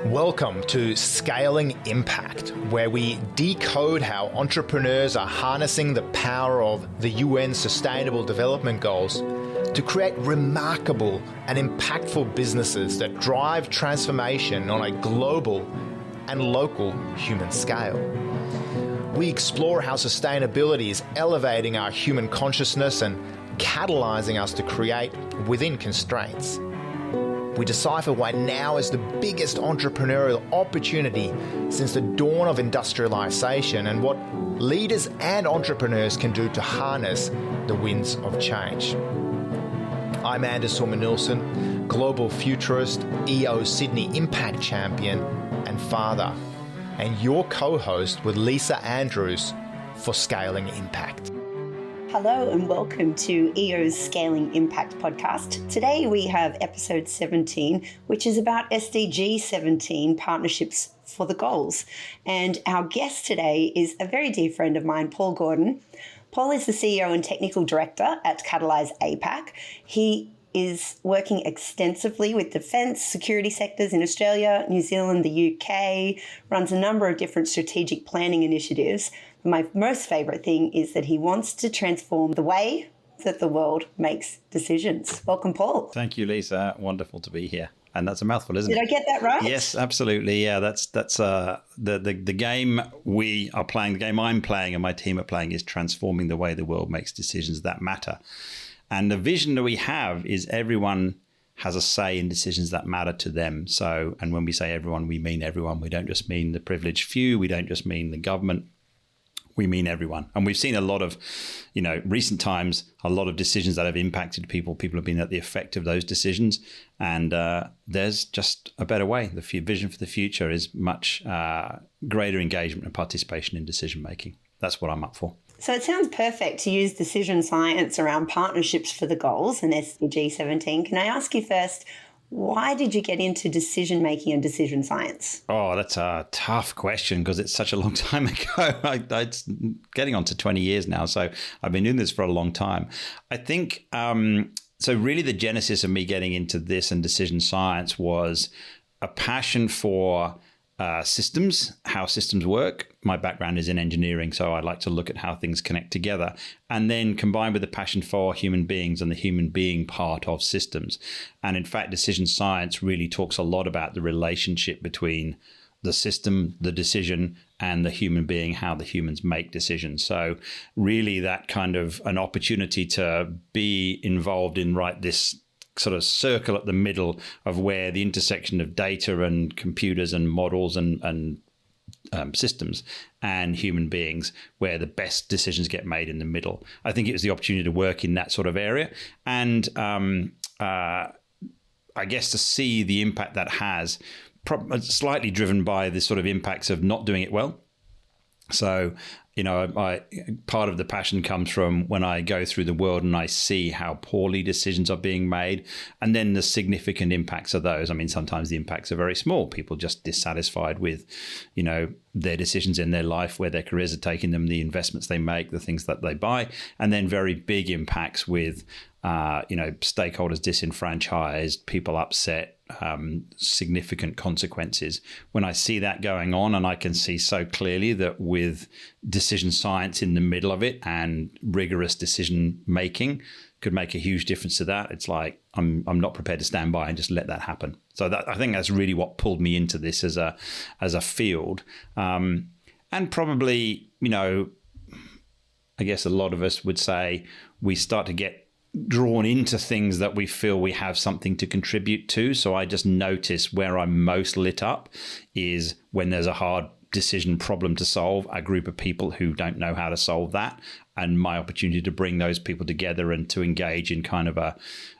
Welcome to Scaling Impact, where we decode how entrepreneurs are harnessing the power of the UN Sustainable Development Goals to create remarkable and impactful businesses that drive transformation on a global and local human scale. We explore how sustainability is elevating our human consciousness and catalyzing us to create within constraints. We decipher why now is the biggest entrepreneurial opportunity since the dawn of industrialization and what leaders and entrepreneurs can do to harness the winds of change. I'm Anders Sorman-Nielsen, global futurist, EO Sydney Impact Champion and father, and your co-host with Lisa Andrews for Scaling Impact. Hello and welcome to EO's Scaling Impact podcast. Today we have episode 17, which is about SDG 17, Partnerships for the Goals. And our guest today is a very dear friend of mine, Paul Gordon. Paul is the CEO and Technical Director at Catalyze APAC. He is working extensively with defence, security sectors in Australia, New Zealand, the UK, runs a number of different strategic planning initiatives. My most favourite thing is that he wants to transform the way that the world makes decisions. Welcome, Paul. Thank you, Lisa. Wonderful to be here. And that's a mouthful, isn't it? Did I get that right? Yes, absolutely. Yeah, that's the game we are playing, the game I'm playing and my team are playing is transforming the way the world makes decisions that matter. And the vision that we have is everyone has a say in decisions that matter to them. So, and when we say everyone, we mean everyone. We don't just mean the privileged few. We don't just mean the government. We mean everyone. And we've seen a lot of, recent times, a lot of decisions that have impacted people. People have been at the effect of those decisions. And there's just a better way. The vision for the future is much greater engagement and participation in decision making. That's what I'm up for. So it sounds perfect to use decision science around partnerships for the goals and SDG 17. Can I ask you first, why did you get into decision making and decision science? Oh, that's a tough question because it's such a long time ago. It's getting on to 20 years now. So I've been doing this for a long time. I think, so really the genesis of me getting into this and decision science was a passion for systems, how systems work. My background is in engineering, so I like to look at how things connect together, and then combined with the passion for human beings and the human being part of systems. And in fact, decision science really talks a lot about the relationship between the system, the decision, and the human being, how the humans make decisions. So really that kind of an opportunity to be involved in this sort of circle at the middle of where the intersection of data and computers and models and systems and human beings, where the best decisions get made in the middle. I think it was the opportunity to work in that sort of area. And I guess to see the impact that has, slightly driven by the sort of impacts of not doing it well. So, part of the passion comes from when I go through the world and I see how poorly decisions are being made, and then the significant impacts of those. I mean, sometimes the impacts are very small. People just dissatisfied with, their decisions in their life, where their careers are taking them, the investments they make, the things that they buy, and then very big impacts with, stakeholders disenfranchised, people upset, significant consequences. When I see that going on, and I can see so clearly that with decision science in the middle of it and rigorous decision making could make a huge difference to that, it's like I'm not prepared to stand by and just let that happen. So I think that's really what pulled me into this as a field, and probably I guess a lot of us would say we start to get drawn into things that we feel we have something to contribute to. So I just notice where I'm most lit up is when there's a hard decision problem to solve, a group of people who don't know how to solve that, and my opportunity to bring those people together and to engage in kind of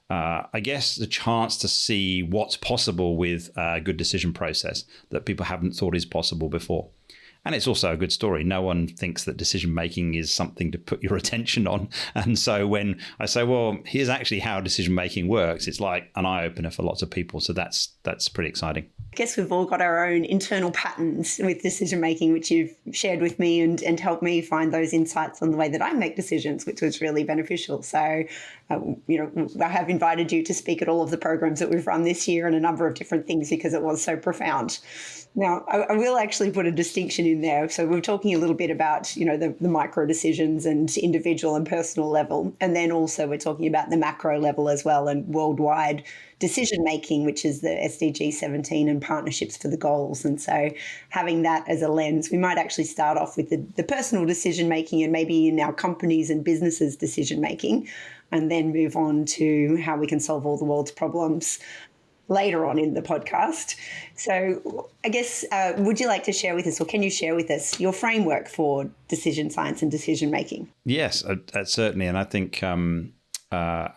I guess the chance to see what's possible with a good decision process that people haven't thought is possible before. And it's also a good story. No one thinks that decision making is something to put your attention on. And so when I say, well, here's actually how decision making works, it's like an eye opener for lots of people. So that's pretty exciting. guess we've all got our own internal patterns with decision making, which you've shared with me and helped me find those insights on the way that I make decisions, which was really beneficial. So, I have invited you to speak at all of the programs that we've run this year and a number of different things because it was so profound. Now, I will actually put a distinction in there. So we're talking a little bit about, the micro decisions and individual and personal level. And then also we're talking about the macro level as well and worldwide decision making, which is the SDG 17 and partnerships for the goals. And so having that as a lens, we might actually start off with the personal decision making and maybe in our companies and businesses decision making, and then move on to how we can solve all the world's problems later on in the podcast. So I guess, would you like to share with us, or can you share with us your framework for decision science and decision making? Yes, certainly. And I think so I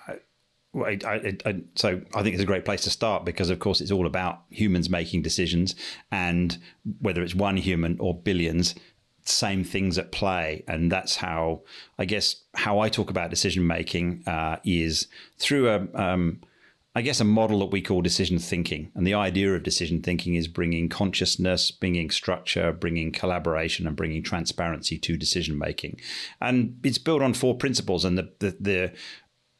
think it's a great place to start because, of course, it's all about humans making decisions, and whether it's one human or billions, same things at play. And that's how I talk about decision making is through a model that we call decision thinking. And the idea of decision thinking is bringing consciousness, bringing structure, bringing collaboration, and bringing transparency to decision making. And it's built on 4 principles. And the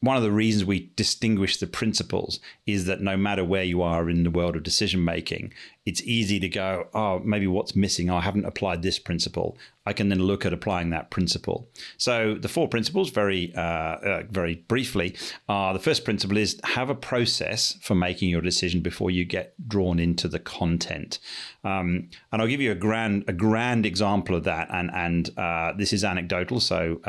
one of the reasons we distinguish the principles is that no matter where you are in the world of decision making, it's easy to go, oh, maybe what's missing? I haven't applied this principle. I can then look at applying that principle. So the 4 principles, very briefly, the first principle is have a process for making your decision before you get drawn into the content. And I'll give you a grand example of that. And this is anecdotal, so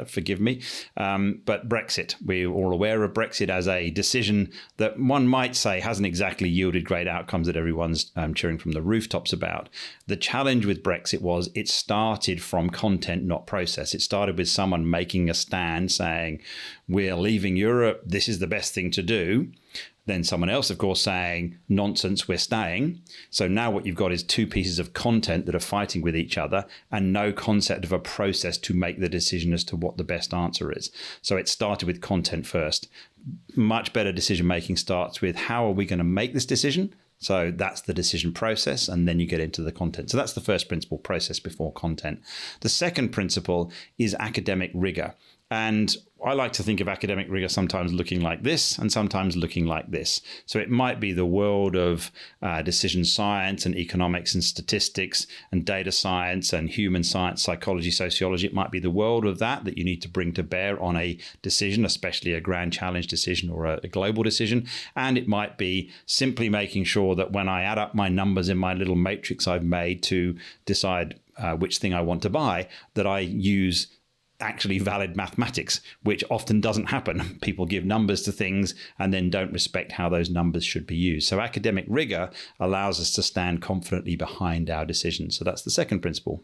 forgive me. But Brexit, we're all aware of Brexit as a decision that one might say hasn't exactly yielded great outcomes that everyone's cheering from the rooftops about. The challenge with Brexit was it started from content, not process. It started with someone making a stand saying, we're leaving Europe, this is the best thing to do. Then someone else, of course, saying, nonsense, we're staying. So now what you've got is 2 pieces of content that are fighting with each other and no concept of a process to make the decision as to what the best answer is. So it started with content first. Much better decision making starts with how are we going to make this decision? So that's the decision process, and then you get into the content. So that's the first principle, process before content. The second principle is academic rigor. And I like to think of academic rigor sometimes looking like this and sometimes looking like this. So it might be the world of decision science and economics and statistics and data science and human science, psychology, sociology. It might be the world of that you need to bring to bear on a decision, especially a grand challenge decision or a global decision. And it might be simply making sure that when I add up my numbers in my little matrix I've made to decide which thing I want to buy, that I use actually valid mathematics, which often doesn't happen. People give numbers to things and then don't respect how those numbers should be used. So academic rigor allows us to stand confidently behind our decisions. So that's the second principle.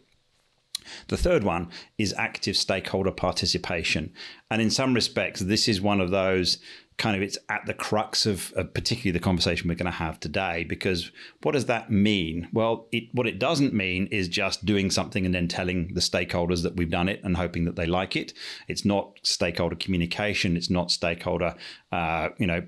The third one is active stakeholder participation. And in some respects, this is one of those it's at the crux of particularly the conversation we're going to have today, because what does that mean? Well, what it doesn't mean is just doing something and then telling the stakeholders that we've done it and hoping that they like it. It's not stakeholder communication. It's not stakeholder,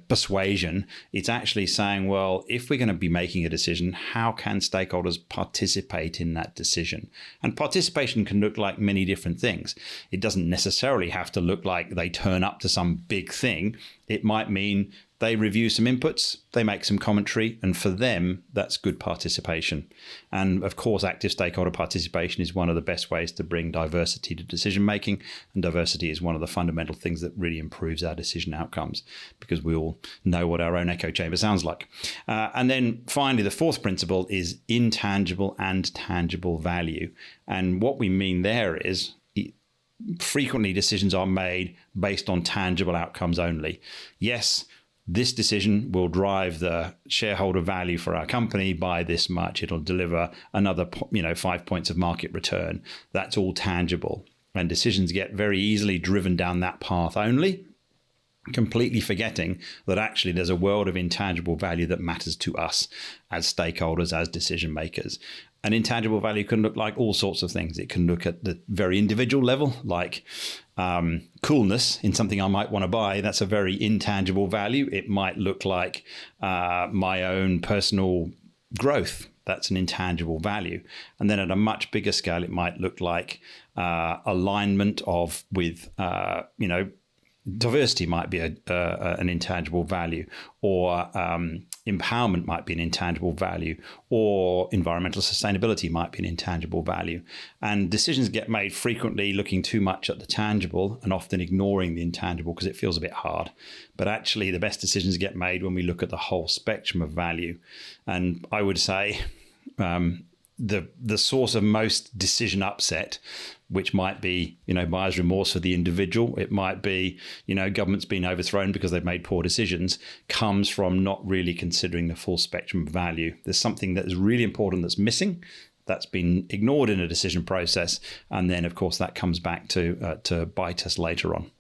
persuasion. It's actually saying, well, if we're going to be making a decision, how can stakeholders participate in that decision? And participation can look like many different things. It doesn't necessarily have to look like they turn up to some big thing. It might mean they review some inputs, they make some commentary, and for them, that's good participation. And of course, active stakeholder participation is one of the best ways to bring diversity to decision making. And diversity is one of the fundamental things that really improves our decision outcomes, because we all know what our own echo chamber sounds like. And then finally, the fourth principle is intangible and tangible value. And what we mean there is, frequently decisions are made based on tangible outcomes only. Yes, this decision will drive the shareholder value for our company by this much. It'll deliver another 5 points of market return. That's all tangible. And decisions get very easily driven down that path only, completely forgetting that actually there's a world of intangible value that matters to us as stakeholders, as decision makers. And intangible value can look like all sorts of things. It can look at the very individual level, like coolness in something I might want to buy. That's a very intangible value. It might look like my own personal growth. That's an intangible value. And then at a much bigger scale, it might look like alignment with diversity might be an intangible value, or empowerment might be an intangible value, or environmental sustainability might be an intangible value. And decisions get made frequently looking too much at the tangible and often ignoring the intangible because it feels a bit hard. But actually, the best decisions get made when we look at the whole spectrum of value. And I would say the source of most decision upset, which might be, buyer's remorse for the individual, it might be, governments being overthrown because they've made poor decisions, comes from not really considering the full spectrum of value. There's something that is really important that's missing, that's been ignored in a decision process, and then, of course, that comes back to bite us later on.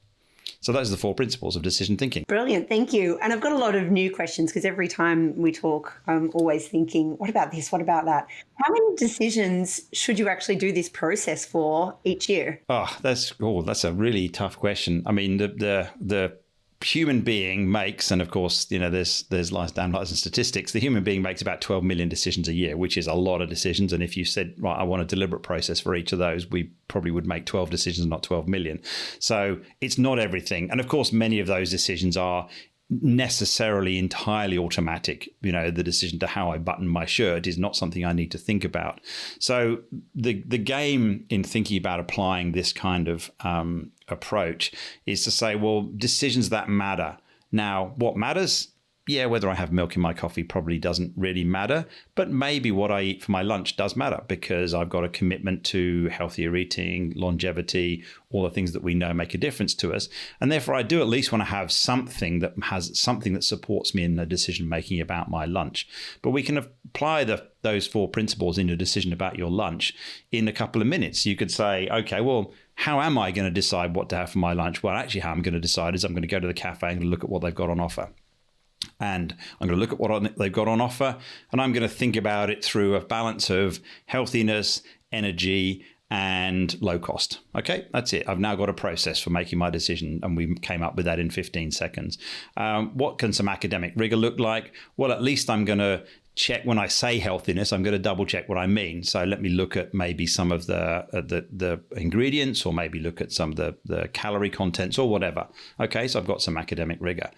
So those are the 4 principles of decision thinking. Brilliant. Thank you. And I've got a lot of new questions because every time we talk, I'm always thinking, what about this? What about that? How many decisions should you actually do this process for each year? That's a really tough question. I mean, the human being makes, and of course, there's lies, downlights and statistics. The human being makes about 12 million decisions a year, which is a lot of decisions. And if you said, right, I want a deliberate process for each of those, we probably would make 12 decisions, not 12 million. So it's not everything. And of course, many of those decisions are necessarily entirely automatic. The decision to how I button my shirt is not something I need to think about. So the game in thinking about applying this kind of approach is to say, well, decisions that matter. Now, what matters? Yeah, whether I have milk in my coffee probably doesn't really matter, but maybe what I eat for my lunch does matter because I've got a commitment to healthier eating, longevity, all the things that we know make a difference to us. And therefore, I do at least want to have something that supports me in the decision making about my lunch. But we can apply those 4 principles in a decision about your lunch in a couple of minutes. You could say, okay, well, how am I going to decide what to have for my lunch? Well, actually, how I'm going to decide is I'm going to go to the cafe and look at what they've got on offer. And I'm going to look at what they've got on offer, and I'm going to think about it through a balance of healthiness, energy, and low cost. Okay, that's it. I've now got a process for making my decision, and we came up with that in 15 seconds. What can some academic rigor look like? Well, at least I'm going to check when I say healthiness, I'm going to double check what I mean. So let me look at maybe some of the ingredients, or maybe look at some of the calorie contents or whatever. Okay, so I've got some academic rigor.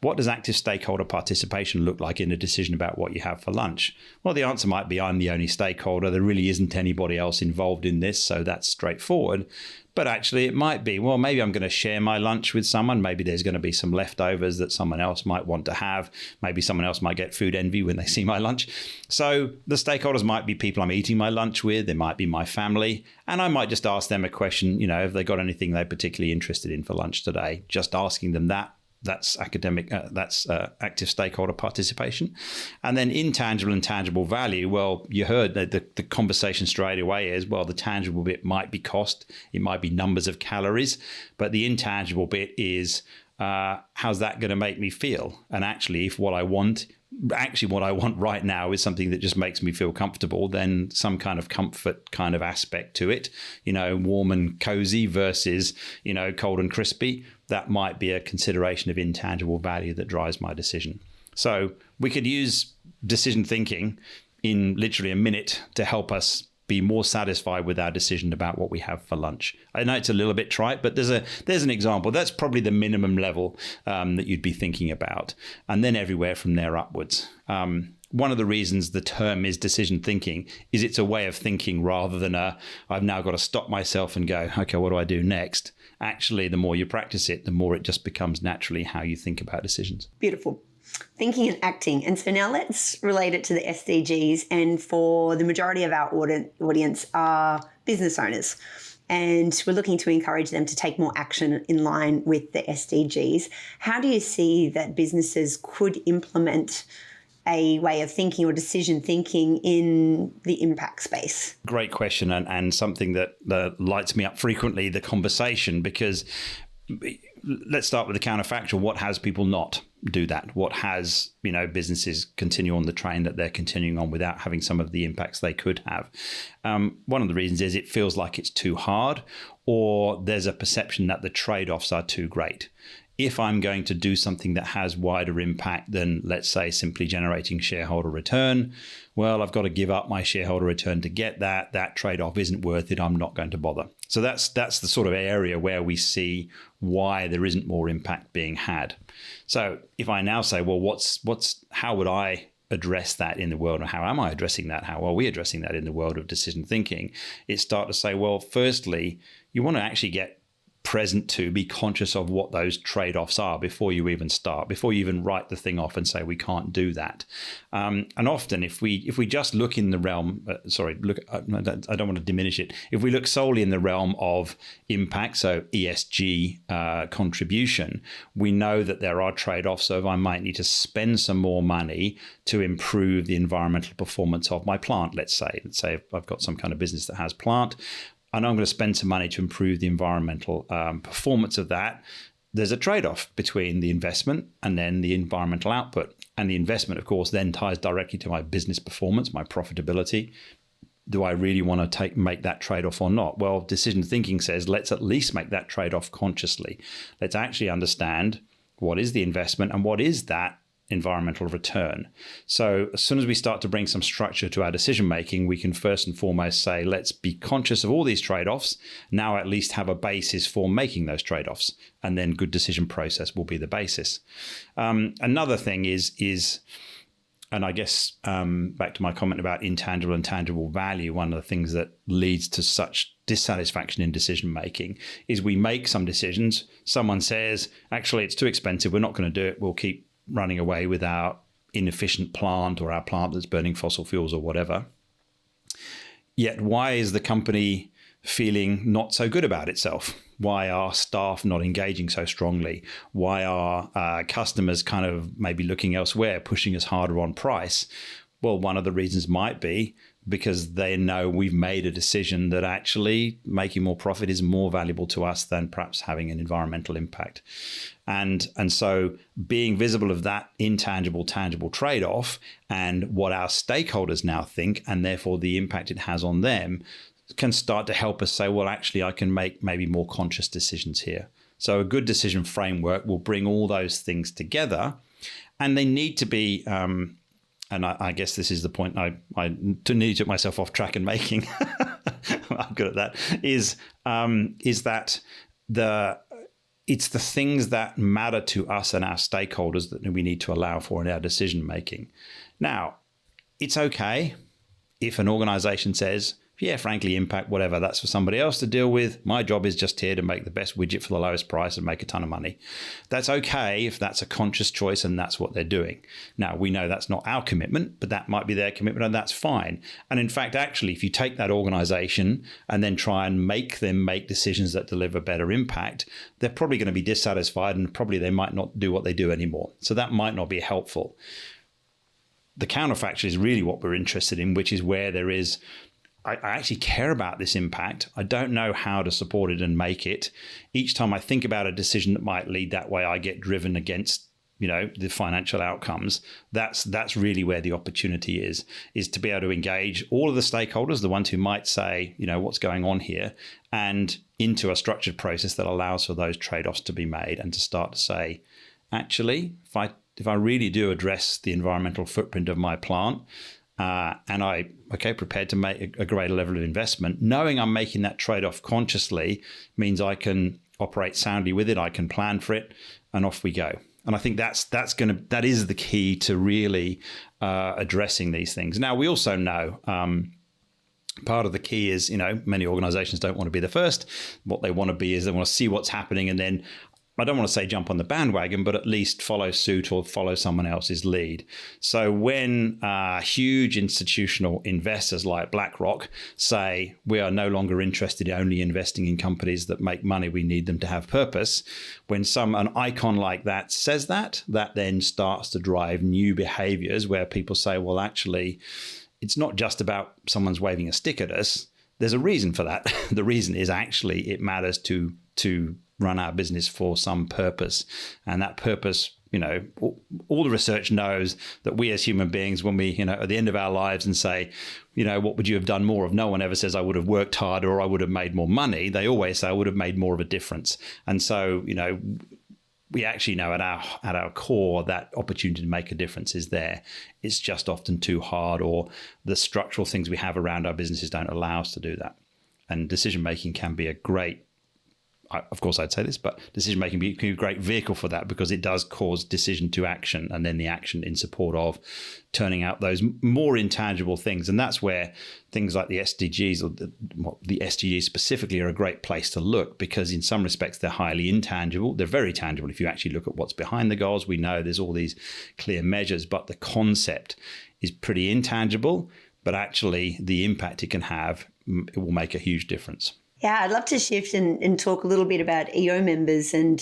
What does active stakeholder participation look like in a decision about what you have for lunch? Well, the answer might be I'm the only stakeholder. There really isn't anybody else involved in this, so that's straightforward. But actually, it might be, well, maybe I'm going to share my lunch with someone. Maybe there's going to be some leftovers that someone else might want to have. Maybe someone else might get food envy when they see my lunch. So the stakeholders might be people I'm eating my lunch with. They might be my family. And I might just ask them a question, have they got anything they're particularly interested in for lunch today? Just asking them that. That's active stakeholder participation. And then intangible and tangible value. Well, you heard that the conversation straight away is, well, the tangible bit might be cost. It might be numbers of calories. But the intangible bit is, how's that going to make me feel? And actually, if what I want right now is something that just makes me feel comfortable, then some kind of comfort kind of aspect to it, warm and cozy versus, cold and crispy, that might be a consideration of intangible value that drives my decision. So we could use decision thinking in literally a minute to help us be more satisfied with our decision about what we have for lunch. I know it's a little bit trite, but there's an example. That's probably the minimum level that you'd be thinking about. And then everywhere from there upwards. One of the reasons the term is decision thinking is it's a way of thinking rather than I've now got to stop myself and go, okay, what do I do next? Actually, the more you practice it, the more it just becomes naturally how you think about decisions. Beautiful. Thinking and acting. And so now let's relate it to the SDGs. And for the majority of our audience are business owners. And we're looking to encourage them to take more action in line with the SDGs. How do you see that businesses could implement a way of thinking or decision thinking in the impact space? Great question, and something that lights me up frequently, the conversation, because let's start with the counterfactual. What has people not do that? What has, businesses continue on the train that they're continuing on without having some of the impacts they could have? One of the reasons is it feels like it's too hard, or there's a perception that the trade-offs are too great. if I'm going to do something that has wider impact than, let's say, simply generating shareholder return, well, I've got to give up my shareholder return to get that. That trade-off isn't worth it. I'm not going to bother. So that's the sort of area where we see why there isn't more impact being had. So if I now say, well, how would I address that in the world, or how am I addressing that? How are we addressing that in the world of decision thinking? It's start to say, well, firstly, you want to actually get present to, be conscious of what those trade-offs are before you even start, before you even write the thing off and say we can't do that. And often, if we just look in the realm, I don't want to diminish it. If we look solely in the realm of impact, so ESG contribution, we know that there are trade-offs. So if I might need to spend some more money to improve the environmental performance of my plant, let's say I've got some kind of business that has plant, and I'm going to spend some money to improve the environmental performance of that, there's a trade-off between the investment and then the environmental output. And the investment, of course, then ties directly to my business performance, my profitability. Do I really want to make that trade-off or not? Well, decision thinking says, let's at least make that trade-off consciously. Let's actually understand what is the investment and what is that environmental return. So as soon as we start to bring some structure to our decision making, we can first and foremost say, let's be conscious of all these trade-offs. Now at least have a basis for making those trade-offs, and then good decision process will be the basis. Another thing is, and I guess back to my comment about intangible and tangible value, one of the things that leads to such dissatisfaction in decision making is we make some decisions. Someone says, actually, it's too expensive. We're not going to do it. We'll keep running away with our inefficient plant or our plant that's burning fossil fuels or whatever. Yet why is the company feeling not so good about itself? Why are staff not engaging so strongly? Why are customers kind of maybe looking elsewhere, pushing us harder on price? Well, one of the reasons might be because they know we've made a decision that actually making more profit is more valuable to us than perhaps having an environmental impact. And so being visible of that intangible, tangible trade-off and what our stakeholders now think, and therefore the impact it has on them, can start to help us say, well, actually, I can make maybe more conscious decisions here. So a good decision framework will bring all those things together, and they need to be and I guess this is the point I nearly took myself off track in making. I'm good at that. Is that it's the things that matter to us and our stakeholders that we need to allow for in our decision making. Now, it's okay if an organization says, yeah, frankly, impact, whatever, that's for somebody else to deal with. My job is just here to make the best widget for the lowest price and make a ton of money. That's okay if that's a conscious choice and that's what they're doing. Now, we know that's not our commitment, but that might be their commitment, and that's fine. And in fact, actually, if you take that organization and then try and make them make decisions that deliver better impact, they're probably going to be dissatisfied, and probably they might not do what they do anymore. So that might not be helpful. The counterfactual is really what we're interested in, which is where there is, I actually care about this impact. I don't know how to support it and make it. Each time I think about a decision that might lead that way, I get driven against, the financial outcomes. That's really where the opportunity is to be able to engage all of the stakeholders, the ones who might say, what's going on here, and into a structured process that allows for those trade-offs to be made, and to start to say, actually, if I really do address the environmental footprint of my plant, and prepared to make a greater level of investment, knowing I'm making that trade-off consciously means I can operate soundly with it, I can plan for it, and off we go. And I think that is the key to really addressing these things. Now, we also know part of the key is, many organizations don't want to be the first. What they want to be is they want to see what's happening, and then I don't want to say jump on the bandwagon, but at least follow suit or follow someone else's lead. So when huge institutional investors like BlackRock say we are no longer interested in only investing in companies that make money, we need them to have purpose. When an icon like that says that then starts to drive new behaviors where people say, well, actually, it's not just about someone's waving a stick at us. There's a reason for that. The reason is actually it matters to run our business for some purpose. And that purpose, all the research knows that we as human beings, when we, at the end of our lives and say, what would you have done more of? No one ever says I would have worked harder or I would have made more money. They always say I would have made more of a difference. And so, we actually know at our core that opportunity to make a difference is there. It's just often too hard, or the structural things we have around our businesses don't allow us to do that. And decision making can be a great, of course I'd say this, but decision making can be a great vehicle for that, because it does cause decision to action, and then the action in support of turning out those more intangible things. And that's where things like the SDGs, or the SDGs specifically, are a great place to look, because in some respects they're highly intangible. They're very tangible if you actually look at what's behind the goals. We know there's all these clear measures, but the concept is pretty intangible, but actually the impact it can have, it will make a huge difference. Yeah, I'd love to shift and talk a little bit about EO members and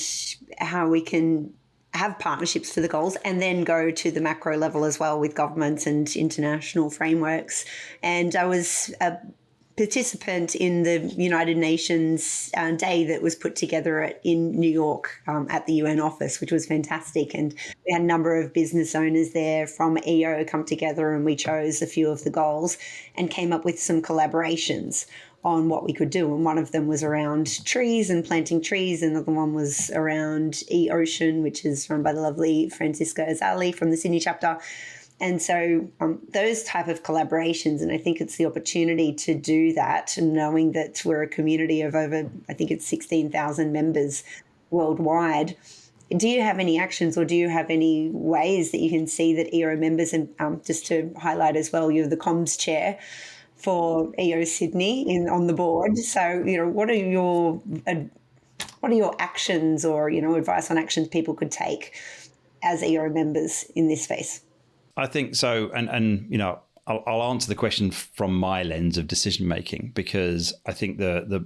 how we can have partnerships for the goals, and then go to the macro level as well with governments and international frameworks. And I was a participant in the United Nations Day that was put together in New York at the UN office, which was fantastic. And we had a number of business owners there from EO come together, and we chose a few of the goals and came up with some collaborations on what we could do. And one of them was around trees and planting trees. Another one was around e-ocean, which is run by the lovely Francisca Azali from the Sydney chapter. And so those type of collaborations, and I think it's the opportunity to do that, and knowing that we're a community of over, I think it's 16,000 members worldwide. Do you have any actions, or do you have any ways that you can see that EO members, and just to highlight as well, you're the comms chair for EO Sydney on the board. So, what are your actions, or, advice on actions people could take as EO members in this space? I think so. And I'll answer the question from my lens of decision making, because I think the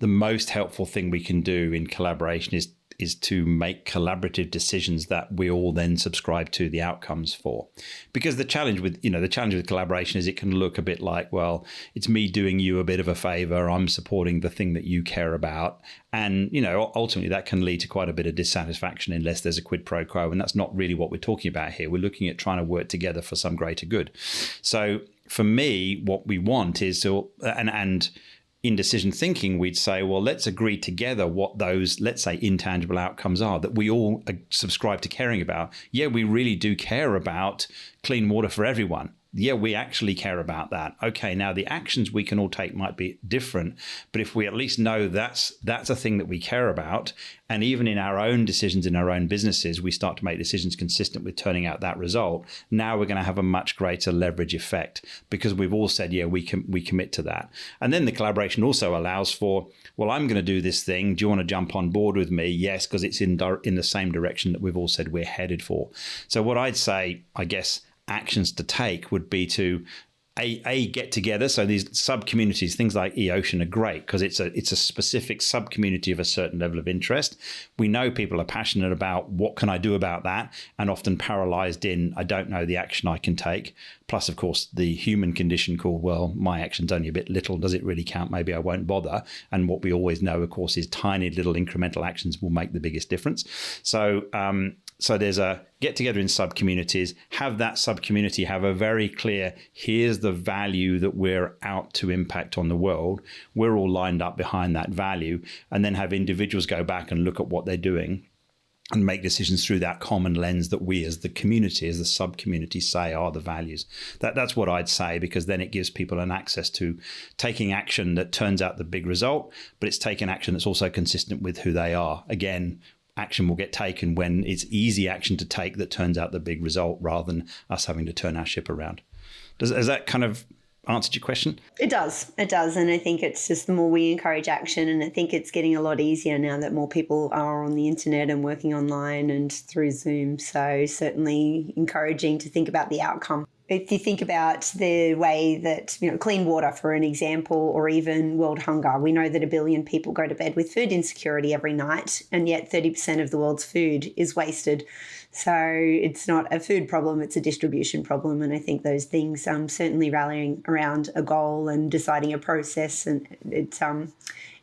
most helpful thing we can do in collaboration is to make collaborative decisions that we all then subscribe to the outcomes for. Because the challenge with collaboration is it can look a bit like, well, it's me doing you a bit of a favor, I'm supporting the thing that you care about. And, ultimately that can lead to quite a bit of dissatisfaction unless there's a quid pro quo. And that's not really what we're talking about here. We're looking at trying to work together for some greater good. So for me, what we want is to, and in decision thinking, we'd say, well, let's agree together what those, let's say, intangible outcomes are that we all subscribe to caring about. Yeah, we really do care about clean water for everyone. Yeah, we actually care about that. Okay, now the actions we can all take might be different, but if we at least know that's a thing that we care about, and even in our own decisions in our own businesses, we start to make decisions consistent with turning out that result, now we're going to have a much greater leverage effect, because we've all said, yeah, we commit to that. And then the collaboration also allows for, well, I'm going to do this thing. Do you want to jump on board with me? Yes, because it's in the same direction that we've all said we're headed for. So what I'd say, I guess, actions to take would be to get together. So these sub-communities, things like e-ocean, are great because it's a specific sub-community of a certain level of interest. We know people are passionate about what can I do about that, and often paralyzed in, I don't know the action I can take. Plus, of course, the human condition called, well, my action's only a bit little. Does it really count? Maybe I won't bother. And what we always know, of course, is tiny little incremental actions will make the biggest difference. So there's a get together in sub-communities, have that sub-community have a very clear, here's the value that we're out to impact on the world. We're all lined up behind that value, and then have individuals go back and look at what they're doing and make decisions through that common lens that we as the community, as the sub-community, say are the values. That's what I'd say, because then it gives people an access to taking action that turns out the big result, but it's taking action that's also consistent with who they are. Again, action will get taken when it's easy action to take that turns out the big result, rather than us having to turn our ship around. Has that kind of answered your question? It does. And I think it's just the more we encourage action, and I think it's getting a lot easier now that more people are on the internet and working online and through Zoom. So certainly encouraging to think about the outcome. If you think about the way that, clean water, for an example, or even world hunger, we know that 1 billion people go to bed with food insecurity every night, and yet 30% of the world's food is wasted. So it's not a food problem, it's a distribution problem. And I think those things, certainly rallying around a goal and deciding a process, and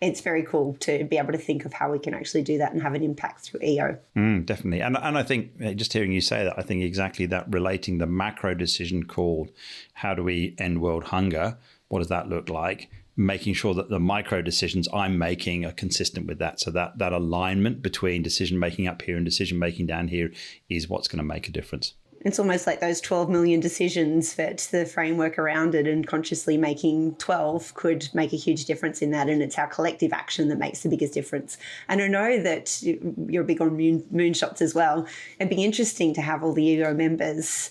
it's very cool to be able to think of how we can actually do that and have an impact through EO. Definitely. And I think, just hearing you say that, I think exactly that, relating the macro decision called, how do we end world hunger? What does that look like? making sure that the micro decisions I'm making are consistent with that. So that alignment between decision making up here and decision making down here is what's going to make a difference. It's almost like those 12 million decisions, that the framework around it and consciously making 12 could make a huge difference in that. And it's our collective action that makes the biggest difference. And I know that you're big on moonshots as well. It'd be interesting to have all the EO members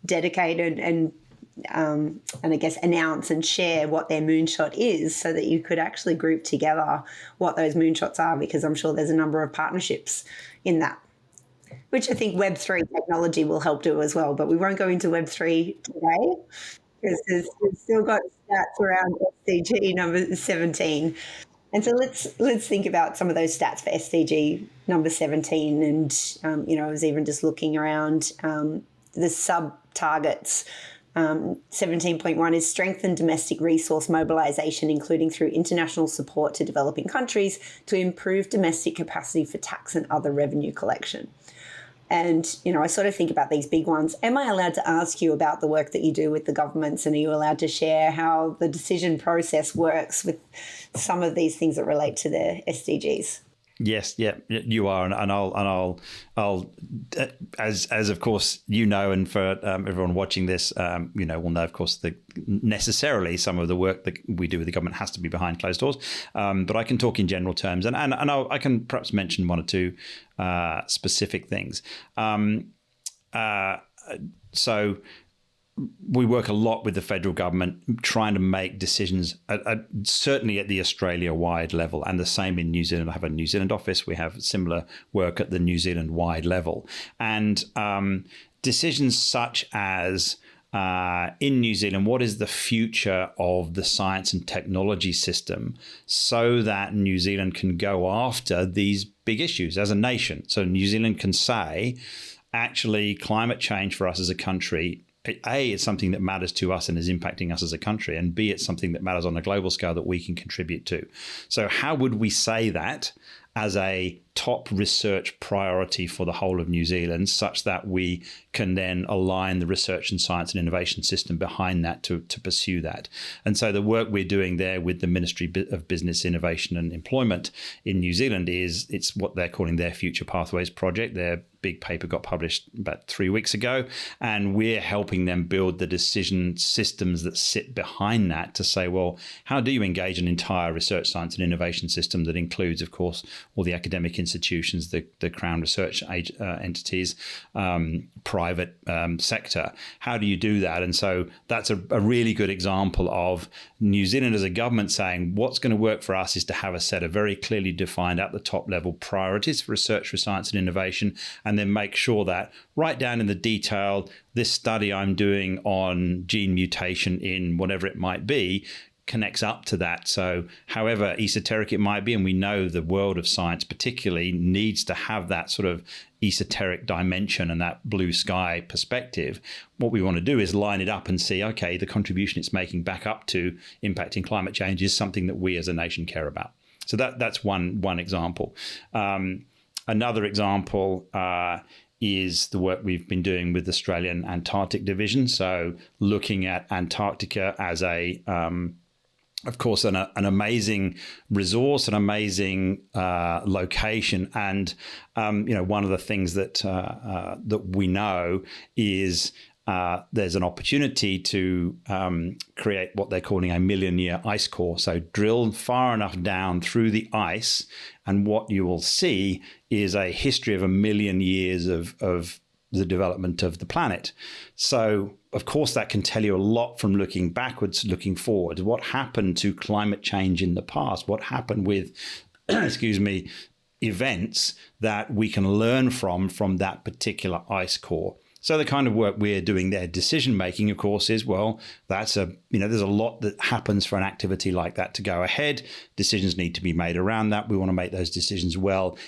dedicated and I guess announce and share what their moonshot is, so that you could actually group together what those moonshots are, because I'm sure there's a number of partnerships in that, which I think Web3 technology will help do as well. But we won't go into Web3 today, because we've still got stats around SDG number 17. And so let's think about some of those stats for SDG number 17. And, I was even just looking around the sub-targets. 17.1 is strengthen domestic resource mobilisation, including through international support to developing countries to improve domestic capacity for tax and other revenue collection. And, I sort of think about these big ones. Am I allowed to ask you about the work that you do with the governments, and are you allowed to share how the decision process works with some of these things that relate to the SDGs? Yes, yeah, you are, and I'll as of course and for everyone watching this, will know, of course, that necessarily some of the work that we do with the government has to be behind closed doors. But I can talk in general terms, and I can perhaps mention one or two specific things. So we work a lot with the federal government trying to make decisions, certainly at the Australia-wide level, and the same in New Zealand. I have a New Zealand office. We have similar work at the New Zealand-wide level. And decisions such as, in New Zealand, what is the future of the science and technology system, so that New Zealand can go after these big issues as a nation. So New Zealand can say, actually, climate change for us as a country, A, it's something that matters to us and is impacting us as a country, and B, it's something that matters on a global scale that we can contribute to. So how would we say that as a top research priority for the whole of New Zealand, such that we can then align the research and science and innovation system behind that to pursue that? And so the work we're doing there with the Ministry of Business, Innovation and Employment in New Zealand it's what they're calling their Future Pathways project. Their big paper got published about 3 weeks ago, and we're helping them build the decision systems that sit behind that to say, well, how do you engage an entire research, science and innovation system that includes, of course, all the academic institutions, the Crown research entities, private sector. How do you do that? And so that's a really good example of New Zealand as a government saying, what's going to work for us is to have a set of very clearly defined at the top level priorities for research, for science and innovation, and then make sure that right down in the detail, this study I'm doing on gene mutation in whatever it might be connects up to that. So however esoteric it might be, and we know the world of science particularly needs to have that sort of esoteric dimension and that blue sky perspective, what we want to do is line it up and see, okay, the contribution it's making back up to impacting climate change is something that we as a nation care about. So that's one example. Another example is the work we've been doing with the Australian Antarctic Division. So looking at Antarctica as of course, an amazing resource, an amazing location, and one of the things that we know is there's an opportunity to create what they're calling a million-year ice core. So drill far enough down through the ice, and what you will see is a history of 1 million years of the development of the planet. So, of course, that can tell you a lot from looking backwards, looking forward. What happened to climate change in the past? What happened with, events that we can learn from that particular ice core? So the kind of work we're doing there, decision making, of course, is, well, there's a lot that happens for an activity like that to go ahead. Decisions need to be made around that. We want to make those decisions well